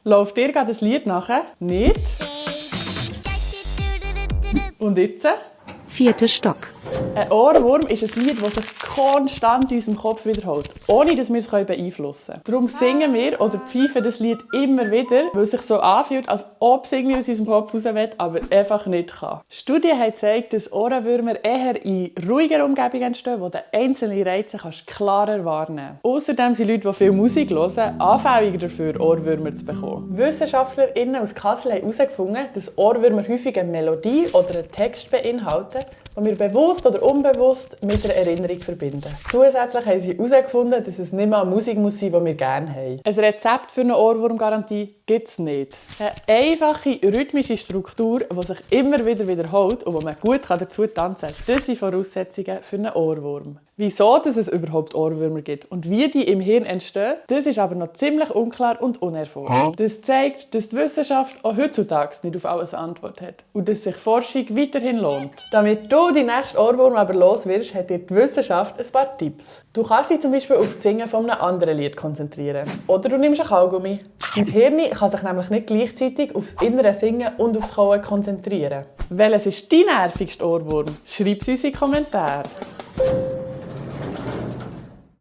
Läuft dir gerade das Lied nachher? Nicht? Und jetzt? 4. Stock. Ein Ohrwurm ist ein Lied, das sich konstant in unserem Kopf wiederholt, ohne dass wir es beeinflussen können. Darum singen wir oder pfeifen das Lied immer wieder, weil es sich so anfühlt, als ob es irgendwie aus unserem Kopf raus will, aber einfach nicht kann. Studien haben gezeigt, dass Ohrenwürmer eher in ruhiger Umgebung entstehen, wo du einzelne Reize klarer wahrnehmen kannst. Außerdem sind Leute, die viel Musik hören, anfälliger dafür, Ohrwürmer zu bekommen. WissenschaftlerInnen aus Kassel haben herausgefunden, dass Ohrwürmer häufig eine Melodie oder einen Text beinhalten, die wir bewusst oder unbewusst mit einer Erinnerung verbinden. Zusätzlich haben sie herausgefunden, dass es nicht mal Musik muss sein, die wir gerne haben. Ein Rezept für eine Ohrwurmgarantie gibt es nicht. Eine einfache, rhythmische Struktur, die sich immer wieder wiederholt und wo man gut dazu tanzen kann, das sind Voraussetzungen für einen Ohrwurm. Wieso dass es überhaupt Ohrwürmer gibt und wie die im Hirn entstehen, das ist aber noch ziemlich unklar und unerforscht. Das zeigt, dass die Wissenschaft auch heutzutage nicht auf alles eine Antwort hat und dass sich Forschung weiterhin lohnt. Damit du die nächste Ohrwurm aber los wirst, hat dir die Wissenschaft ein paar Tipps. Du kannst dich zum Beispiel auf das Singen von einem anderen Lied konzentrieren. Oder du nimmst einen Kaugummi. Dein Hirn kann sich nämlich nicht gleichzeitig auf das innere Singen und aufs Kauen konzentrieren. Welches ist dein nervigster Ohrwurm? Schreib es uns in die Kommentare.